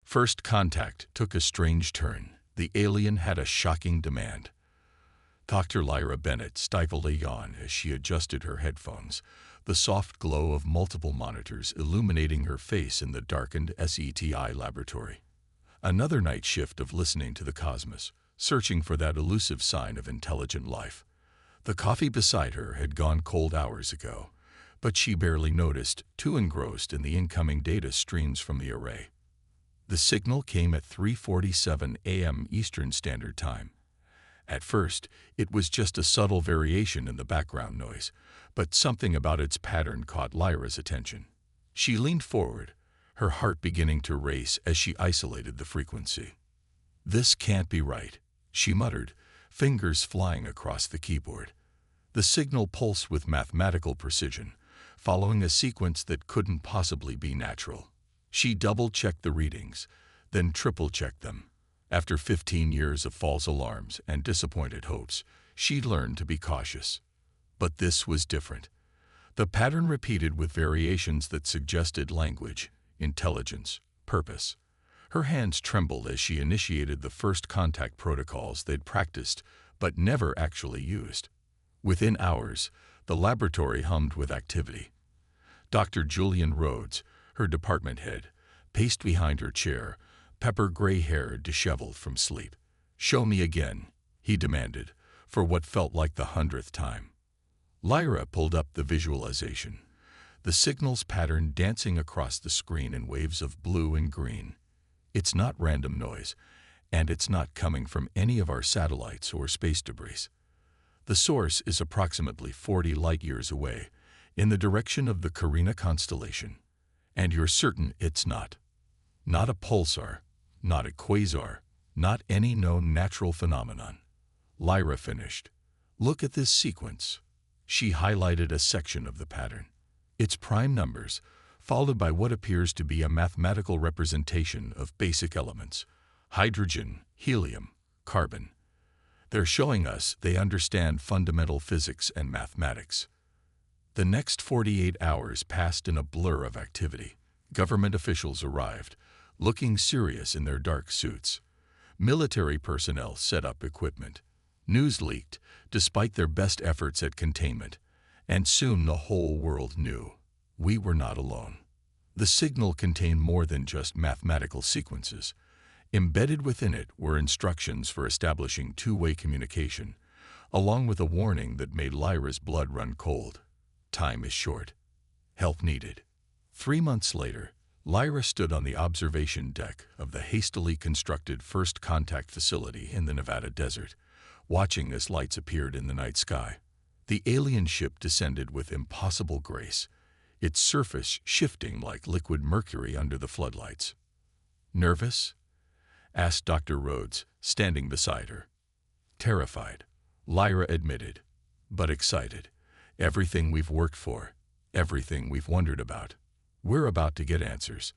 First contact took a strange turn. The alien had a shocking demand. Dr. Lyra Bennett stifled a yawn as she adjusted her headphones, the soft glow of multiple monitors illuminating her face in the darkened SETI laboratory. Another night shift of listening to the cosmos, searching for that elusive sign of intelligent life. The coffee beside her had gone cold hours ago, but she barely noticed, too engrossed in the incoming data streams from the array. The signal came at 3:47 a.m. Eastern Standard Time. At first, it was just a subtle variation in the background noise, but something about its pattern caught Lyra's attention. She leaned forward, her heart beginning to race as she isolated the frequency. "This can't be right," she muttered, fingers flying across the keyboard. The signal pulsed with mathematical precision, following a sequence that couldn't possibly be natural. She double-checked the readings, then triple-checked them. After 15 years of false alarms and disappointed hopes, she'd learned to be cautious. But this was different. The pattern repeated with variations that suggested language, intelligence, purpose. Her hands trembled as she initiated the first contact protocols they'd practiced but never actually used. Within hours, the laboratory hummed with activity. Dr. Julian Rhodes, her department head, paced behind her chair, pepper gray-haired, disheveled from sleep. "Show me again," he demanded, for what felt like the 100th time. Lyra pulled up the visualization, the signal's pattern dancing across the screen in waves of blue and green. It's not random noise, and it's not coming from any of our satellites or space debris. The source is approximately 40 light-years away, in the direction of the Carina constellation. And you're certain it's not. Not a pulsar, not a quasar, not any known natural phenomenon. Lyra finished. "Look at this sequence." She highlighted a section of the pattern. It's prime numbers, followed by what appears to be a mathematical representation of basic elements: hydrogen, helium, carbon. They're showing us they understand fundamental physics and mathematics. The next 48 hours passed in a blur of activity. Government officials arrived, looking serious in their dark suits. Military personnel set up equipment. News leaked, despite their best efforts at containment, and soon the whole world knew. We were not alone. The signal contained more than just mathematical sequences. Embedded within it were instructions for establishing two-way communication, along with a warning that made Lyra's blood run cold. Time is short. Help needed. 3 months later, Lyra stood on the observation deck of the hastily constructed first contact facility in the Nevada desert, watching as lights appeared in the night sky. The alien ship descended with impossible grace, its surface shifting like liquid mercury under the floodlights. "Nervous?" asked Dr. Rhodes, standing beside her. "Terrified," Lyra admitted, "but excited. Everything we've worked for, everything we've wondered about. We're about to get answers."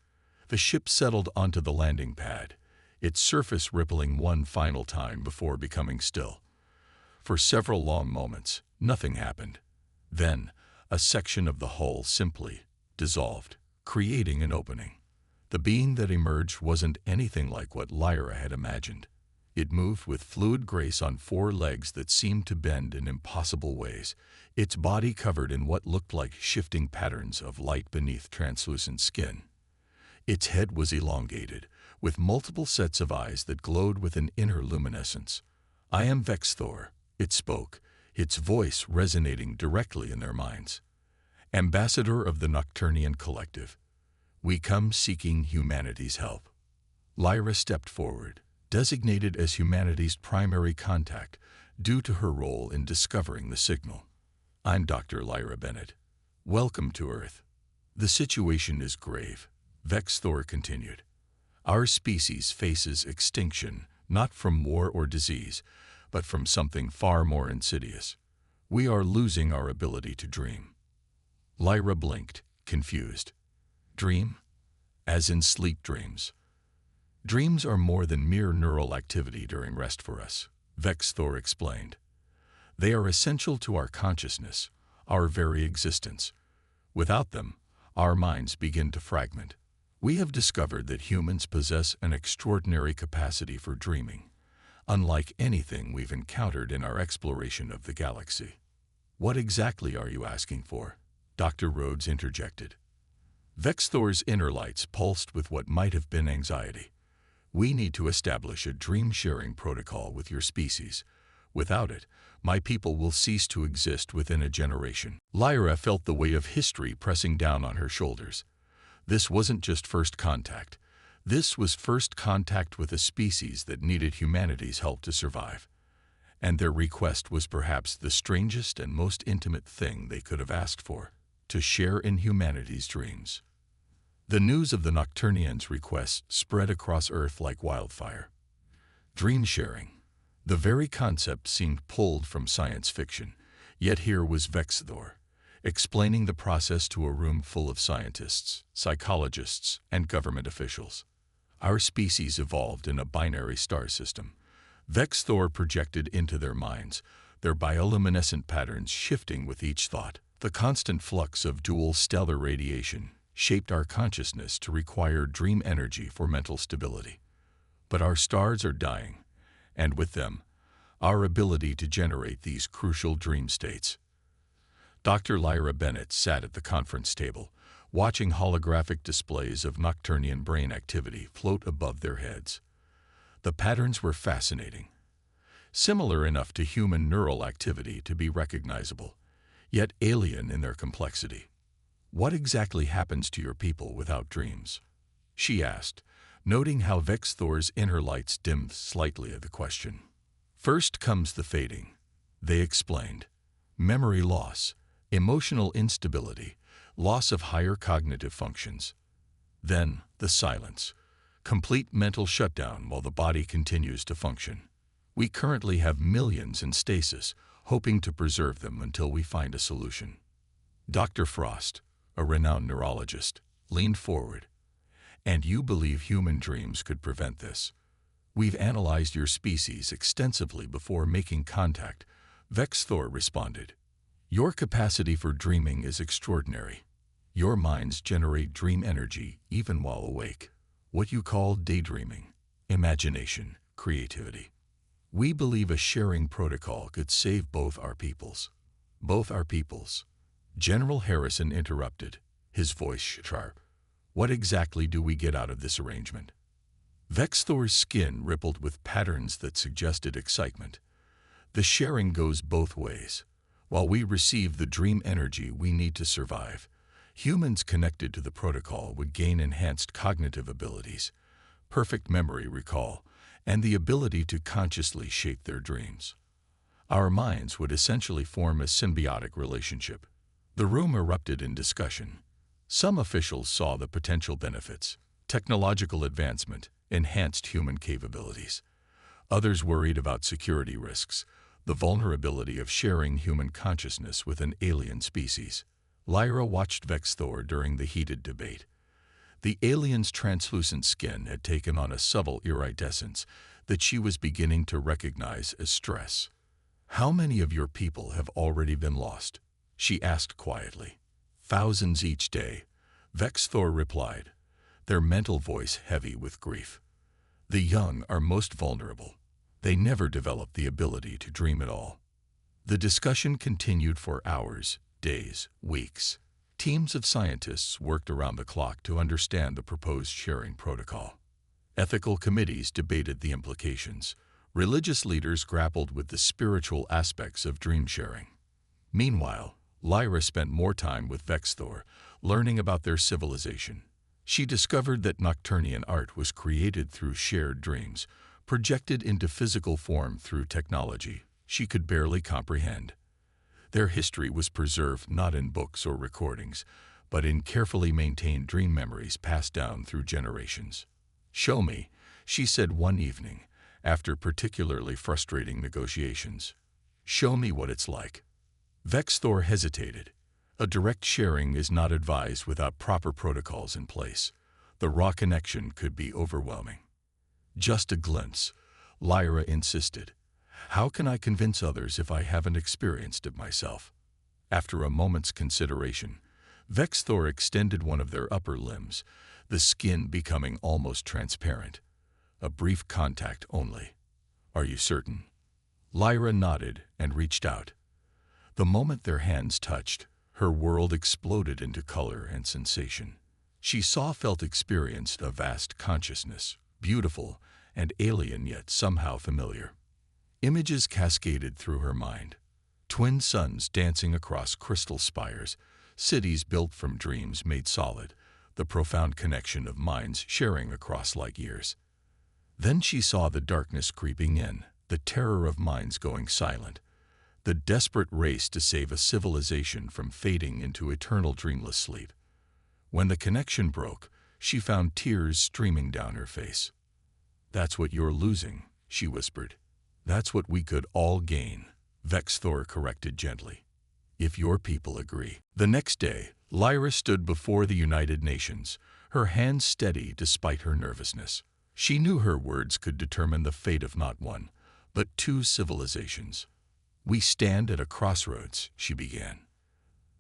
The ship settled onto the landing pad, its surface rippling one final time before becoming still. For several long moments, nothing happened. Then, a section of the hull simply dissolved, creating an opening. The being that emerged wasn't anything like what Lyra had imagined. It moved with fluid grace on 4 legs that seemed to bend in impossible ways, its body covered in what looked like shifting patterns of light beneath translucent skin. Its head was elongated, with multiple sets of eyes that glowed with an inner luminescence. "I am Vexthor," it spoke, its voice resonating directly in their minds. "Ambassador of the Nocturnian Collective. We come seeking humanity's help." Lyra stepped forward, designated as humanity's primary contact due to her role in discovering the signal. "I'm Dr. Lyra Bennett. Welcome to Earth. The situation is grave," Vexthor continued. "Our species faces extinction, not from war or disease, but from something far more insidious. We are losing our ability to dream." Lyra blinked, confused. "Dream? As in sleep dreams?" "Dreams are more than mere neural activity during rest for us," Vexthor explained. "They are essential to our consciousness, our very existence. Without them, our minds begin to fragment. We have discovered that humans possess an extraordinary capacity for dreaming, unlike anything we've encountered in our exploration of the galaxy. What exactly are you asking for? Dr. Rhodes interjected. Vexthor's inner lights pulsed with what might have been anxiety. We need to establish a dream-sharing protocol with your species. Without it, my people will cease to exist within a generation. Lyra felt the weight of history pressing down on her shoulders. This wasn't just first contact. This was first contact with a species that needed humanity's help to survive. And their request was perhaps the strangest and most intimate thing they could have asked for, to share in humanity's dreams. The news of the Nocturnians' request spread across Earth like wildfire. Dream sharing. The very concept seemed pulled from science fiction, yet here was Vexthor, explaining the process to a room full of scientists, psychologists, and government officials. Our species evolved in a binary star system. Vexthor projected into their minds, their bioluminescent patterns shifting with each thought. The constant flux of dual stellar radiation shaped our consciousness to require dream energy for mental stability. But our stars are dying, and with them, our ability to generate these crucial dream states. Dr. Lyra Bennett sat at the conference table, watching holographic displays of Nocturnian brain activity float above their heads. The patterns were fascinating, similar enough to human neural activity to be recognizable, yet alien in their complexity. What exactly happens to your people without dreams? She asked, noting how Vexthor's inner lights dimmed slightly at the question. First comes the fading, they explained. Memory loss, emotional instability, loss of higher cognitive functions. Then, the silence, complete mental shutdown while the body continues to function. We currently have millions in stasis, hoping to preserve them until we find a solution. Dr. Frost, a renowned neurologist, leaned forward. And you believe human dreams could prevent this? We've analyzed your species extensively before making contact, Vexthor responded. Your capacity for dreaming is extraordinary. Your minds generate dream energy even while awake. What you call daydreaming, imagination, creativity. We believe a sharing protocol could save both our peoples. Both our peoples. General Harrison interrupted, his voice sharp. What exactly do we get out of this arrangement? Vexthor's skin rippled with patterns that suggested excitement. The sharing goes both ways. While we receive the dream energy we need to survive, humans connected to the protocol would gain enhanced cognitive abilities, perfect memory recall, and the ability to consciously shape their dreams. Our minds would essentially form a symbiotic relationship. The room erupted in discussion. Some officials saw the potential benefits, technological advancement, enhanced human capabilities. Others worried about security risks, the vulnerability of sharing human consciousness with an alien species. Lyra watched Vexthor during the heated debate. The alien's translucent skin had taken on a subtle iridescence that she was beginning to recognize as stress. How many of your people have already been lost? She asked quietly. Thousands each day, Vexthor replied, their mental voice heavy with grief. The young are most vulnerable. They never develop the ability to dream at all. The discussion continued for hours, days, weeks. Teams of scientists worked around the clock to understand the proposed sharing protocol. Ethical committees debated the implications. Religious leaders grappled with the spiritual aspects of dream sharing. Meanwhile, Lyra spent more time with Vexthor, learning about their civilization. She discovered that Nocturnian art was created through shared dreams, projected into physical form through technology she could barely comprehend. Their history was preserved not in books or recordings, but in carefully maintained dream memories passed down through generations. Show me, she said one evening, after particularly frustrating negotiations. Show me what it's like. Vexthor hesitated. A direct sharing is not advised without proper protocols in place. The raw connection could be overwhelming. Just a glimpse, Lyra insisted. How can I convince others if I haven't experienced it myself? After a moment's consideration, Vexthor extended one of their upper limbs, the skin becoming almost transparent. A brief contact only. Are you certain? Lyra nodded and reached out. The moment their hands touched, her world exploded into color and sensation. She saw, felt, experienced a vast consciousness, beautiful and alien yet somehow familiar. Images cascaded through her mind. Twin suns dancing across crystal spires, cities built from dreams made solid, the profound connection of minds sharing across light years. Then she saw the darkness creeping in, the terror of minds going silent, the desperate race to save a civilization from fading into eternal dreamless sleep. When the connection broke, she found tears streaming down her face. "That's what you're losing," she whispered. "That's what we could all gain," Vexthor corrected gently. "If your people agree." The next day, Lyra stood before the United Nations, her hands steady despite her nervousness. She knew her words could determine the fate of not one, but two civilizations. "We stand at a crossroads," she began.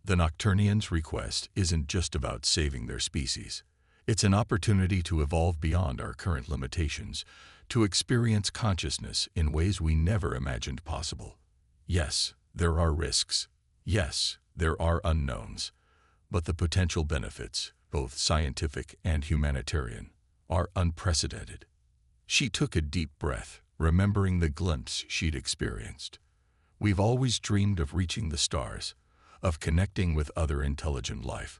"The Nocturnians' request isn't just about saving their species. It's an opportunity to evolve beyond our current limitations, to experience consciousness in ways we never imagined possible. Yes, there are risks. Yes, there are unknowns. But the potential benefits, both scientific and humanitarian, are unprecedented." She took a deep breath, remembering the glimpse she'd experienced. "We've always dreamed of reaching the stars, of connecting with other intelligent life.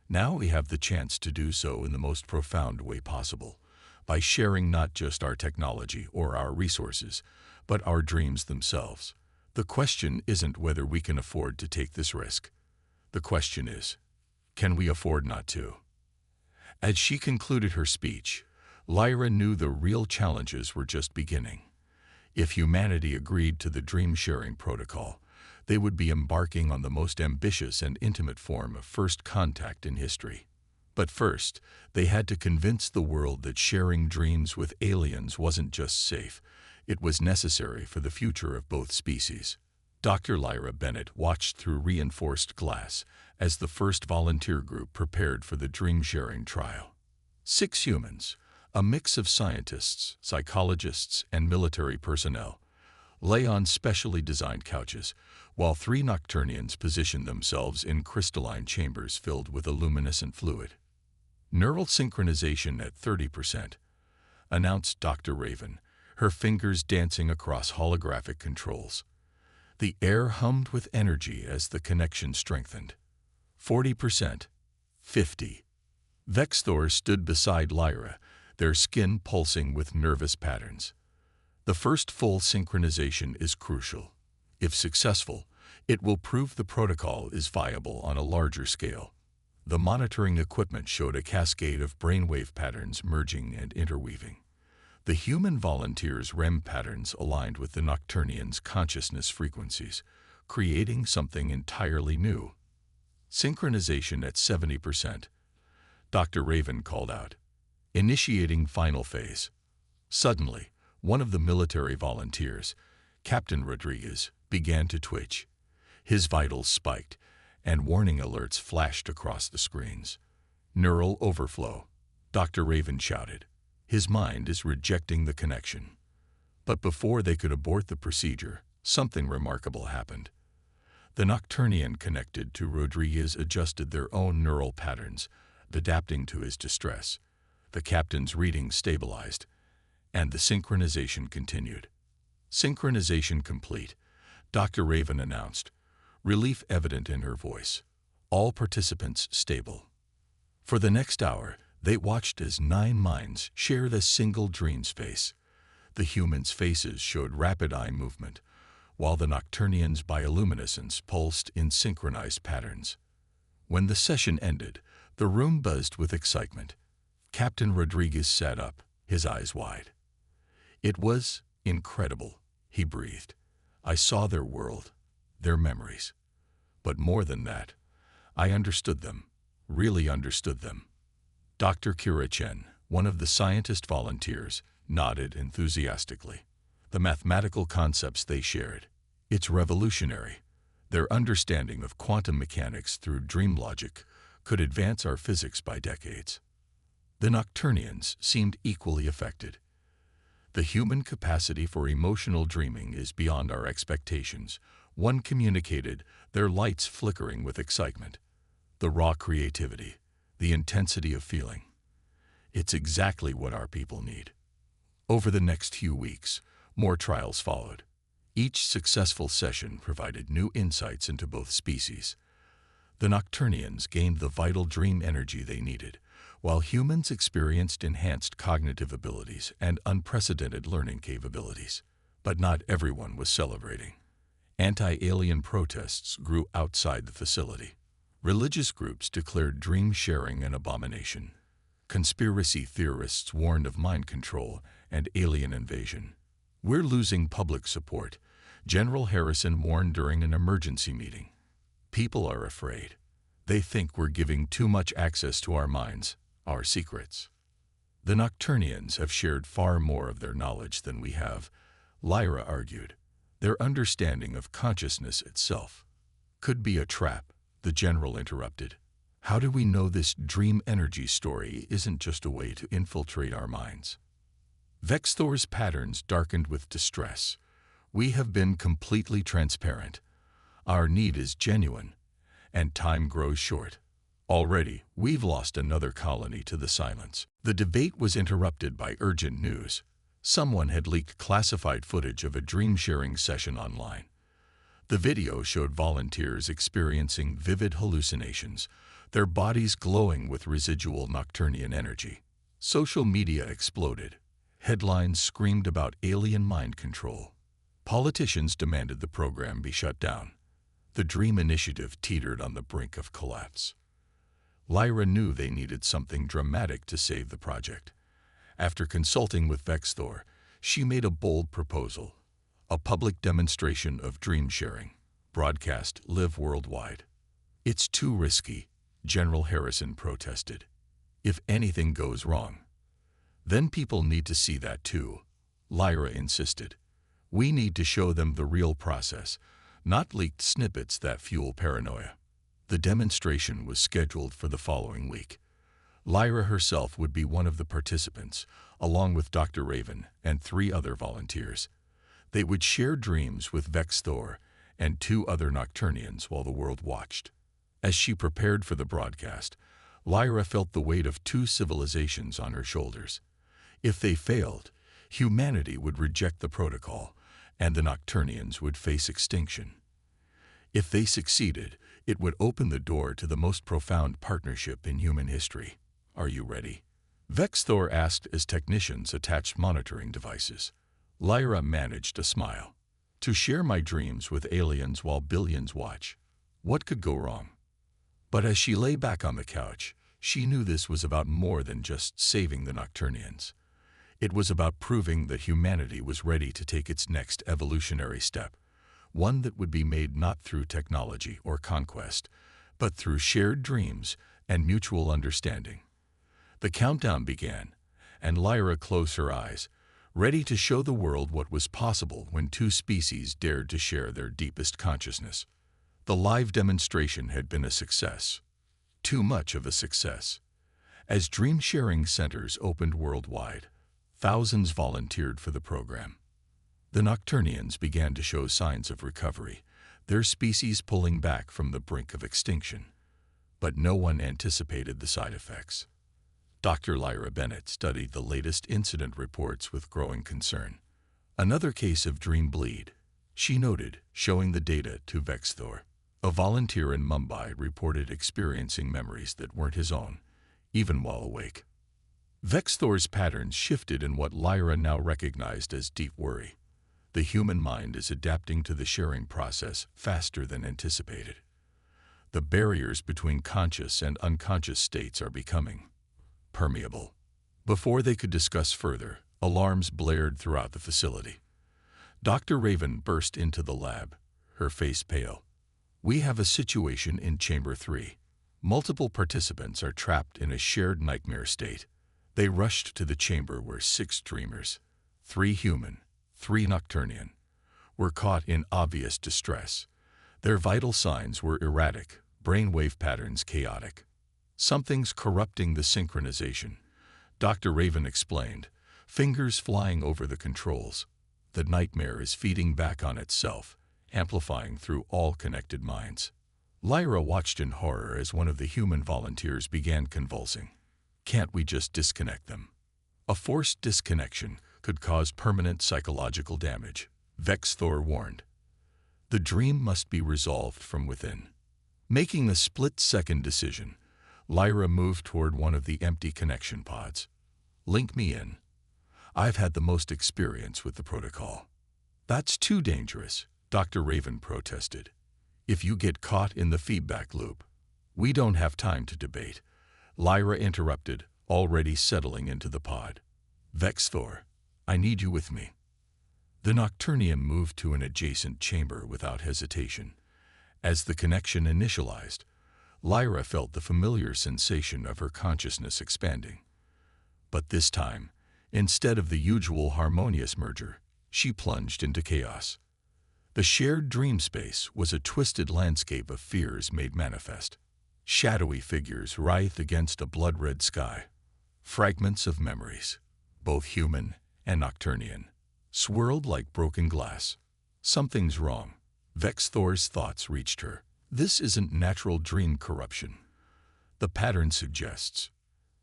Now we have the chance to do so in the most profound way possible, by sharing not just our technology or our resources, but our dreams themselves. The question isn't whether we can afford to take this risk. The question is, can we afford not to?" As she concluded her speech, Lyra knew the real challenges were just beginning. If humanity agreed to the dream-sharing protocol, they would be embarking on the most ambitious and intimate form of first contact in history. But first, they had to convince the world that sharing dreams with aliens wasn't just safe, it was necessary for the future of both species. Dr. Lyra Bennett watched through reinforced glass as the first volunteer group prepared for the dream-sharing trial. 6 humans, a mix of scientists, psychologists, and military personnel, lay on specially designed couches, while 3 Nocturnians positioned themselves in crystalline chambers filled with a luminescent fluid. "Neural synchronization at 30%, announced Dr. Raven, her fingers dancing across holographic controls. The air hummed with energy as the connection strengthened. 40%, 50. Vexthor stood beside Lyra, their skin pulsing with nervous patterns. "The first full synchronization is crucial. If successful, it will prove the protocol is viable on a larger scale." The monitoring equipment showed a cascade of brainwave patterns merging and interweaving. The human volunteers' REM patterns aligned with the Nocturnians' consciousness frequencies, creating something entirely new. "Synchronization at 70%, Dr. Raven called out. "Initiating final phase." Suddenly, one of the military volunteers, Captain Rodriguez, began to twitch. His vitals spiked, and warning alerts flashed across the screens. "Neural overflow," Dr. Raven shouted. "His mind is rejecting the connection." But before they could abort the procedure, something remarkable happened. The Nocturnian connected to Rodriguez adjusted their own neural patterns, adapting to his distress. The captain's readings stabilized, and the synchronization continued. "Synchronization complete," Dr. Raven announced, relief evident in her voice. "All participants stable." For the next hour, they watched as 9 minds shared a single dream space. The humans' faces showed rapid eye movement, while the Nocturnians' bioluminescence pulsed in synchronized patterns. When the session ended, the room buzzed with excitement. Captain Rodriguez sat up, his eyes wide. "It was incredible," he breathed. "I saw their world, their memories. But more than that, I understood them, really understood them." Dr. Kira Chen, one of the scientist volunteers, nodded enthusiastically. "The mathematical concepts they shared, it's revolutionary. Their understanding of quantum mechanics through dream logic could advance our physics by decades." The Nocturnians seemed equally affected. The human capacity for emotional dreaming is beyond our expectations. One communicated, their lights flickering with excitement. The raw creativity, the intensity of feeling. It's exactly what our people need. Over the next few weeks, more trials followed. Each successful session provided new insights into both species. The Nocturnians gained the vital dream energy they needed, while humans experienced enhanced cognitive abilities and unprecedented learning capabilities. But not everyone was celebrating. Anti-alien protests grew outside the facility. Religious groups declared dream sharing an abomination. Conspiracy theorists warned of mind control and alien invasion. "We're losing public support," General Harrison warned during an emergency meeting. "People are afraid. They think we're giving too much access to our minds, our secrets." "The Nocturnians have shared far more of their knowledge than we have," Lyra argued. "Their understanding of consciousness itself could be a trap," the general interrupted. "How do we know this dream energy story isn't just a way to infiltrate our minds?" Vexthor's patterns darkened with distress. "We have been completely transparent. Our need is genuine, and time grows short. Already, we've lost another colony to the silence." The debate was interrupted by urgent news. Someone had leaked classified footage of a dream-sharing session online. The video showed volunteers experiencing vivid hallucinations, their bodies glowing with residual Nocturnian energy. Social media exploded. Headlines screamed about alien mind control. Politicians demanded the program be shut down. The Dream Initiative teetered on the brink of collapse. Lyra knew they needed something dramatic to save the project. After consulting with Vexthor, she made a bold proposal: a public demonstration of dream sharing, broadcast live worldwide. "It's too risky," General Harrison protested. "If anything goes wrong, then people need to see that too," Lyra insisted. "We need to show them the real process, not leaked snippets that fuel paranoia." The demonstration was scheduled for the following week. Lyra herself would be one of the participants, along with Dr. Raven and 3 other volunteers. They would share dreams with Vexthor and 2 other Nocturnians while the world watched. As she prepared for the broadcast, Lyra felt the weight of 2 civilizations on her shoulders. If they failed, humanity would reject the protocol, and the Nocturnians would face extinction. If they succeeded, it would open the door to the most profound partnership in human history. "Are you ready?" Vexthor asked as technicians attached monitoring devices. Lyra managed a smile. "To share my dreams with aliens while billions watch. What could go wrong?" But as she lay back on the couch, she knew this was about more than just saving the Nocturnians. It was about proving that humanity was ready to take its next evolutionary step, one that would be made not through technology or conquest, but through shared dreams and mutual understanding. The countdown began, and Lyra closed her eyes, ready to show the world what was possible when 2 species dared to share their deepest consciousness. The live demonstration had been a success. Too much of a success. As dream-sharing centers opened worldwide, thousands volunteered for the program. The Nocturnians began to show signs of recovery, their species pulling back from the brink of extinction. But no one anticipated the side effects. Dr. Lyra Bennett studied the latest incident reports with growing concern. "Another case of dream bleed," she noted, showing the data to Vexthor. A volunteer in Mumbai reported experiencing memories that weren't his own, even while awake. Vexthor's patterns shifted in what Lyra now recognized as deep worry. The human mind is adapting to the sharing process faster than anticipated. The barriers between conscious and unconscious states are becoming permeable. Before they could discuss further, alarms blared throughout the facility. Dr. Raven burst into the lab, her face pale. "We have a situation in Chamber 3. Multiple participants are trapped in a shared nightmare state." They rushed to the chamber where 6 dreamers, 3 human, 3 Nocturnian, were caught in obvious distress. Their vital signs were erratic, brainwave patterns chaotic. "Something's corrupting the synchronization," Dr. Raven explained, fingers flying over the controls. The nightmare is feeding back on itself, amplifying through all connected minds. Lyra watched in horror as one of the human volunteers began convulsing. Can't we just disconnect them? A forced disconnection could cause permanent psychological damage, Vexthor warned. The dream must be resolved from within. Making a split-second decision, Lyra moved toward one of the empty connection pods. Link me in. I've had the most experience with the protocol. That's too dangerous, Dr. Raven protested. If you get caught in the feedback loop. We don't have time to debate, Lyra interrupted, already settling into the pod. Vexthor, I need you with me. The Nocturnian moved to an adjacent chamber without hesitation. As the connection initialized, Lyra felt the familiar sensation of her consciousness expanding. But this time, instead of the usual harmonious merger, she plunged into chaos. The shared dream space was a twisted landscape of fears made manifest. Shadowy figures writhed against a blood-red sky. Fragments of memories, both human and Nocturnian, swirled like broken glass. Something's wrong. Vexthor's thoughts reached her. This isn't natural dream corruption. The pattern suggests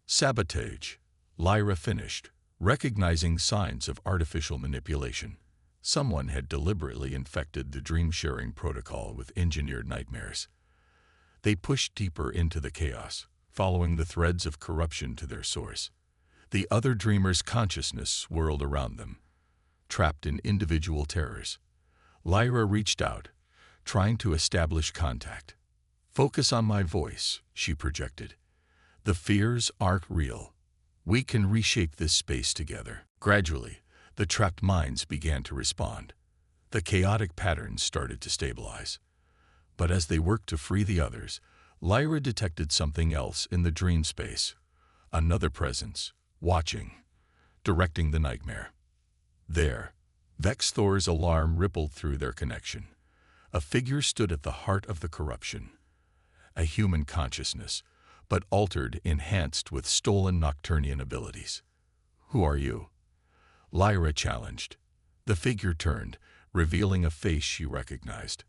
sabotage. Lyra finished, recognizing signs of artificial manipulation. Someone had deliberately infected the dream-sharing protocol with engineered nightmares. They pushed deeper into the chaos, following the threads of corruption to their source. The other dreamers' consciousness swirled around them, trapped in individual terrors. Lyra reached out, trying to establish contact. Focus on my voice, she projected. The fears aren't real. We can reshape this space together. Gradually, the trapped minds began to respond. The chaotic patterns started to stabilize. But as they worked to free the others, Lyra detected something else in the dream space. Another presence, watching, directing the nightmare. There, Vexthor's alarm rippled through their connection. A figure stood at the heart of the corruption. A human consciousness, but altered, enhanced with stolen Nocturnian abilities. Who are you? Lyra challenged. The figure turned, revealing a face she recognized.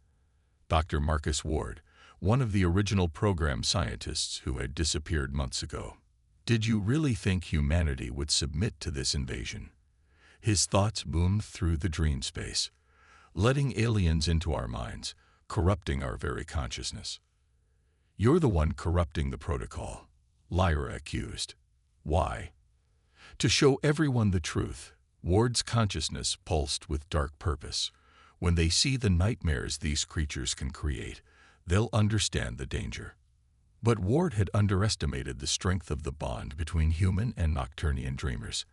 Dr. Marcus Ward, one of the original program scientists who had disappeared months ago. Did you really think humanity would submit to this invasion? His thoughts boomed through the dream space, letting aliens into our minds, corrupting our very consciousness. You're the one corrupting the protocol, Lyra accused. Why? To show everyone the truth. Ward's consciousness pulsed with dark purpose. When they see the nightmares these creatures can create, they'll understand the danger. But Ward had underestimated the strength of the bond between human and Nocturnian dreamers.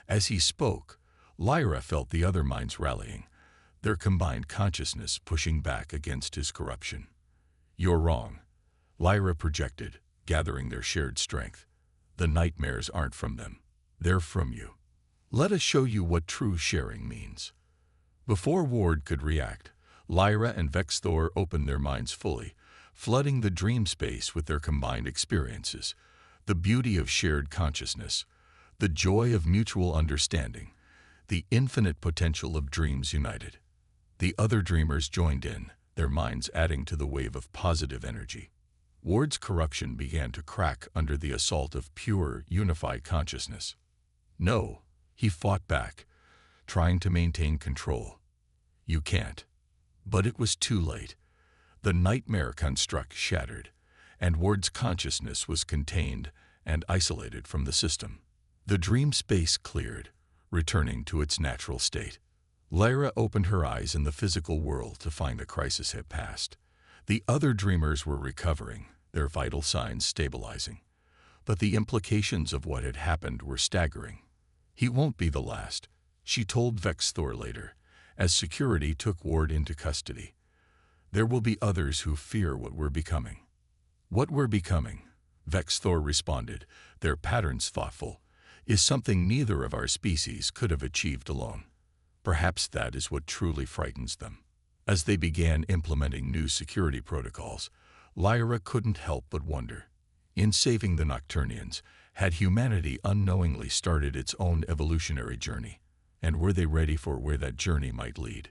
As he spoke, Lyra felt the other minds rallying, their combined consciousness pushing back against his corruption. You're wrong, Lyra projected, gathering their shared strength. The nightmares aren't from them. They're from you. Let us show you what true sharing means. Before Ward could react, Lyra and Vexthor opened their minds fully, flooding the dream space with their combined experiences, the beauty of shared consciousness, the joy of mutual understanding, the infinite potential of dreams united. The other dreamers joined in, their minds adding to the wave of positive energy. Ward's corruption began to crack under the assault of pure, unified consciousness. No, he fought back, trying to maintain control. You can't. But it was too late. The nightmare construct shattered, and Ward's consciousness was contained and isolated from the system. The dream space cleared, returning to its natural state. Lyra opened her eyes in the physical world to find the crisis had passed. The other dreamers were recovering, their vital signs stabilizing. But the implications of what had happened were staggering. He won't be the last, she told Vexthor later, as security took Ward into custody. There will be others who fear what we're becoming. What we're becoming, Vexthor responded, their patterns thoughtful, is something neither of our species could have achieved alone. Perhaps that is what truly frightens them. As they began implementing new security protocols, Lyra couldn't help but wonder. In saving the Nocturnians, Had humanity unknowingly started its own evolutionary journey? And were they ready for where that journey might lead?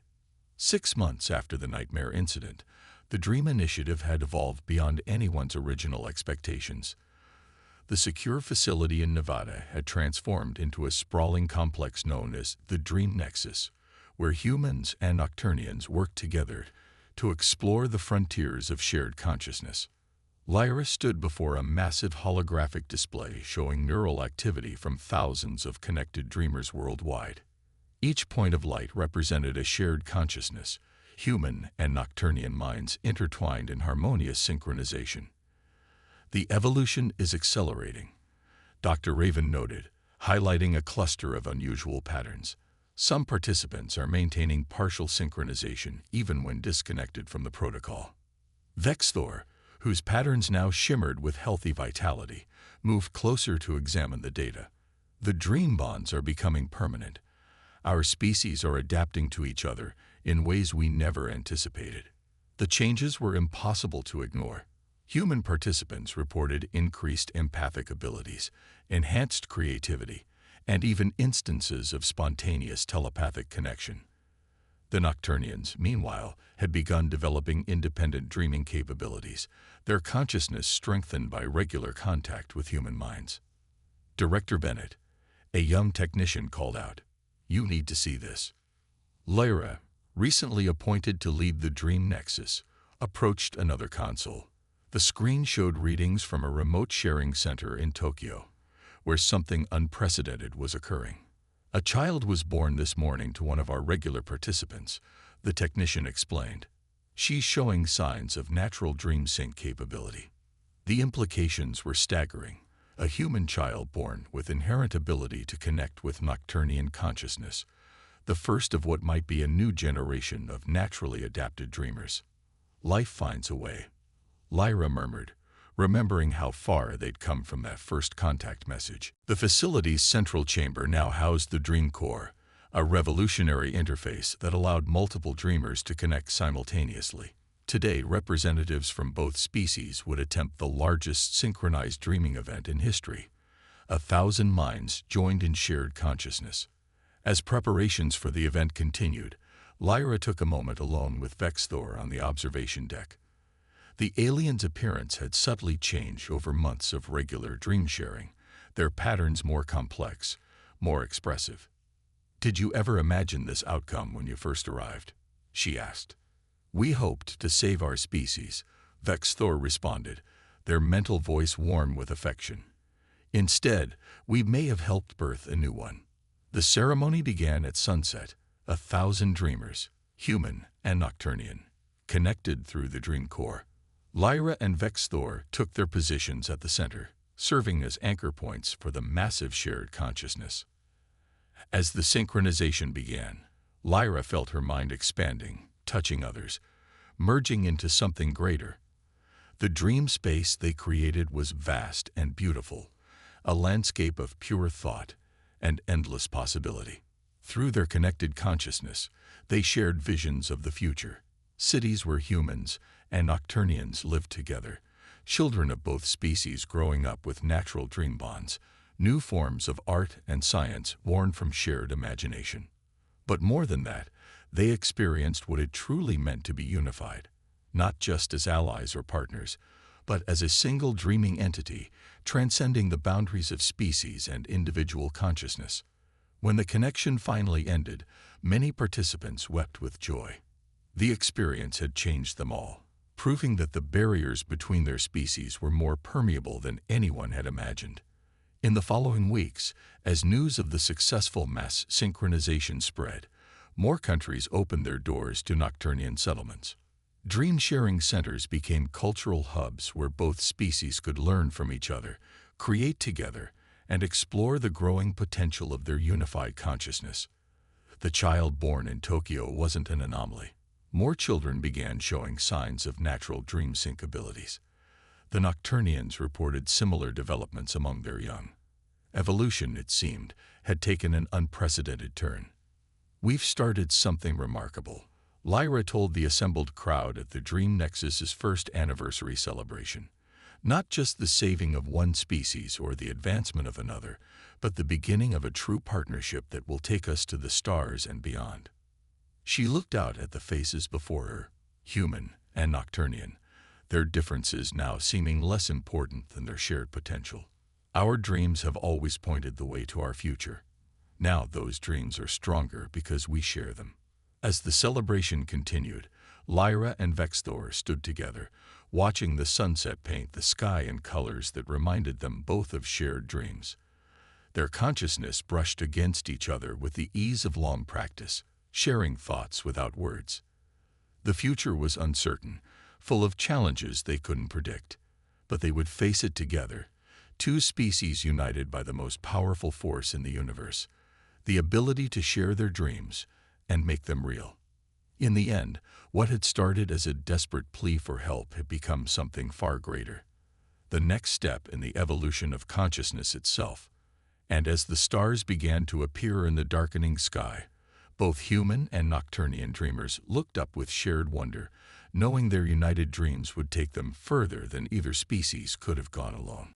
6 months after the nightmare incident, the Dream Initiative had evolved beyond anyone's original expectations. The secure facility in Nevada had transformed into a sprawling complex known as the Dream Nexus, where humans and Nocturnians worked together to explore the frontiers of shared consciousness. Lyra stood before a massive holographic display showing neural activity from thousands of connected dreamers worldwide. Each point of light represented a shared consciousness, human and Nocturnian minds intertwined in harmonious synchronization. The evolution is accelerating, Dr. Raven noted, highlighting a cluster of unusual patterns. Some participants are maintaining partial synchronization even when disconnected from the protocol. Vexthor, whose patterns now shimmered with healthy vitality, moved closer to examine the data. The dream bonds are becoming permanent. Our species are adapting to each other in ways we never anticipated. The changes were impossible to ignore. Human participants reported increased empathic abilities, enhanced creativity, and even instances of spontaneous telepathic connection. The Nocturnians, meanwhile, had begun developing independent dreaming capabilities, their consciousness strengthened by regular contact with human minds. Director Bennett, a young technician, called out, "You need to see this." Lyra, recently appointed to lead the Dream Nexus, approached another console. The screen showed readings from a remote sharing center in Tokyo, where something unprecedented was occurring. "A child was born this morning to one of our regular participants," the technician explained. "She's showing signs of natural dream sync capability." The implications were staggering. A human child born with inherent ability to connect with Nocturnian consciousness, the first of what might be a new generation of naturally adapted dreamers. "Life finds a way," Lyra murmured, remembering how far they'd come from that first contact message. The facility's central chamber now housed the Dream Core, a revolutionary interface that allowed multiple dreamers to connect simultaneously. Today, representatives from both species would attempt the largest synchronized dreaming event in history. 1,000 minds joined in shared consciousness. As preparations for the event continued, Lyra took a moment alone with Vexthor on the observation deck. The aliens' appearance had subtly changed over months of regular dream sharing, their patterns more complex, more expressive. "Did you ever imagine this outcome when you first arrived?" she asked. "We hoped to save our species," Vexthor responded, their mental voice warm with affection. "Instead, we may have helped birth a new one." The ceremony began at sunset. 1,000 dreamers, human and Nocturnian, connected through the Dream Core. Lyra and Vexthor took their positions at the center, serving as anchor points for the massive shared consciousness. As the synchronization began, Lyra felt her mind expanding, touching others, merging into something greater. The dream space they created was vast and beautiful, a landscape of pure thought and endless possibility. Through their connected consciousness, they shared visions of the future, cities where humans and Nocturnians lived together, children of both species growing up with natural dream bonds, new forms of art and science born from shared imagination. But more than that, they experienced what it truly meant to be unified, not just as allies or partners, but as a single dreaming entity, transcending the boundaries of species and individual consciousness. When the connection finally ended, many participants wept with joy. The experience had changed them all, proving that the barriers between their species were more permeable than anyone had imagined. In the following weeks, as news of the successful mass synchronization spread, more countries opened their doors to Nocturnian settlements. Dream-sharing centers became cultural hubs where both species could learn from each other, create together, and explore the growing potential of their unified consciousness. The child born in Tokyo wasn't an anomaly. More children began showing signs of natural dream sync abilities. The Nocturnians reported similar developments among their young. Evolution, it seemed, had taken an unprecedented turn. "We've started something remarkable," Lyra told the assembled crowd at the Dream Nexus's first anniversary celebration. Not just the saving of one species or the advancement of another, but the beginning of a true partnership that will take us to the stars and beyond. She looked out at the faces before her, human and Nocturnian, their differences now seeming less important than their shared potential. Our dreams have always pointed the way to our future. Now those dreams are stronger because we share them. As the celebration continued, Lyra and Vexthor stood together, watching the sunset paint the sky in colors that reminded them both of shared dreams. Their consciousness brushed against each other with the ease of long practice, sharing thoughts without words. The future was uncertain, full of challenges they couldn't predict, but they would face it together, two species united by the most powerful force in the universe, the ability to share their dreams and make them real. In the end, what had started as a desperate plea for help had become something far greater, the next step in the evolution of consciousness itself. And as the stars began to appear in the darkening sky, both human and Nocturnian dreamers looked up with shared wonder, knowing their united dreams would take them further than either species could have gone alone.